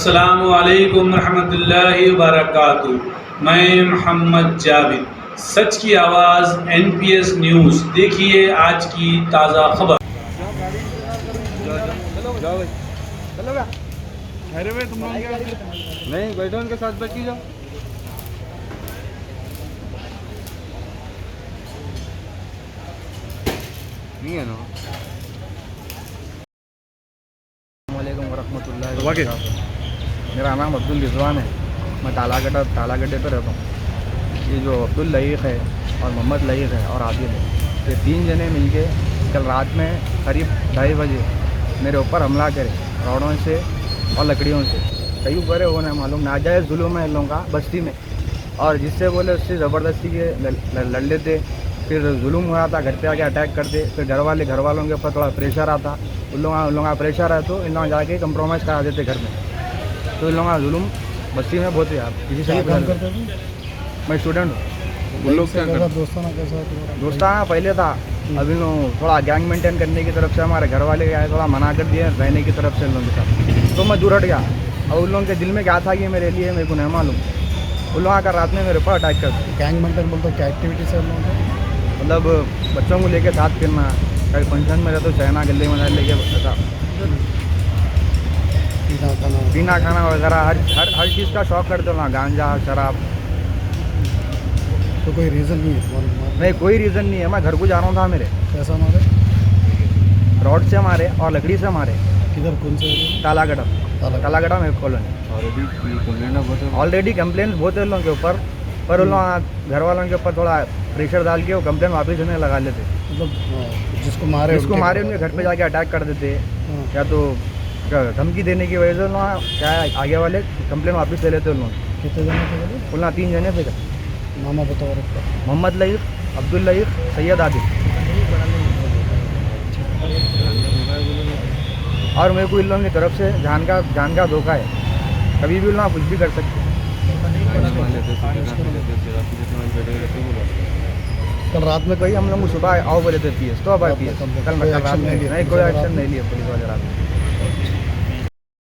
अस्सलामु अलैकुम रहमतुल्लाहि व बरकातुहू। मैं मोहम्मद जावेद, सच की आवाज़ NPS न्यूज़। देखिए आज की ताज़ा खबर। जाओ भाई, चलो क्या? अरे भाई तुम लोग क्या? नहीं बैठो, उनके साथ बैठ के जाओ। नहीं है ना। अस्सलामुअलैकुम वरहमतुल्लाहि वबरकातुहू। मेरा नाम अब्दुल रिजवान है। मैं तालागड्डे पर रहता हूँ। ये जो अब्दुल लईक है और मोहम्मद लईक है और आदिल है, ये तीन जने मिलके कल रात में करीब 2:30 बजे मेरे ऊपर हमला करे, रॉडों से और लकड़ियों से। कई करे वो नहीं मालूम, नाजायज़ जुल्म है इन लोगों का बस्ती में, और जिससे बोले उससे ज़बरदस्ती के लड़ लेते। फिर जुल्म हो रहा था, घर पे आके अटैक करते। फिर घर वालों के ऊपर थोड़ा प्रेशर आता, उन लोगों का प्रेशर है तो इन लोग जाके कंप्रोमाइज़ करा देते घर में। तो इन लोगों का जुल्म बस्ती में बहुत है यार। किसी से काम करते थे? मैं स्टूडेंट हूँ। उन लोग क्या करते? दोस्ताना पहले था, अभी लोग थोड़ा गैंग मेंटेन करने की तरफ से हमारे घर वाले गए, थोड़ा मना कर दिया रहने की तरफ से उन लोगों के साथ, तो मैं दूर हट गया। और उन लोगों के दिल में क्या था कि मेरे लिए मेरे को नहीं मालूम, उन लोगों का रात में मेरे ऊपर अटैक कर दिया। गैंग मेंटेन बोलते क्या एक्टिविटीज है उन लोगों की? मतलब बच्चों को लेके साथ फिरना, कहीं फंक्शन में रहते तो चाइना गले में लेके ऐसा पीना खाना वगैरह हर चीज़ का शौक करते हो ना, गांजा शराब। तो कोई रीज़न नहीं है? नहीं, कोई रीज़न नहीं है। मैं घर को जा रहा था, मेरे कैसा मारे? रॉड से मारे और लकड़ी से मारे। किधर, कौन से? तालागढ़ा में कॉलोनी। ऑलरेडी कंप्लेन बहुत है उन लोगों के ऊपर, पर उन लोग घर वालों के ऊपर थोड़ा प्रेशर डाल के वो कंप्लेन वापस उन्हें लगा लेते। मतलब जिसको मारे उनके घर पे जाके अटैक कर देते, या तो धमकी देने की वजह से उन्होंने क्या है, आगे वाले कंप्लेन वापस ले लेते उन लोग। कितने जने थे बोले? बोलना 3 जने थे। नामा बताओ आपका। मोहम्मद लईक, अब्दुल लईक, सैयद आदिल। और मेरे को इन लोगों की तरफ से जान का धोखा है, कभी भी उन कुछ भी कर सकते। कल रात में कोई हम लोग सुबह आओ बोले थे PS, तो अब PS कल नहीं, कोई एक्शन नहीं लिया पुलिस वाले रात में।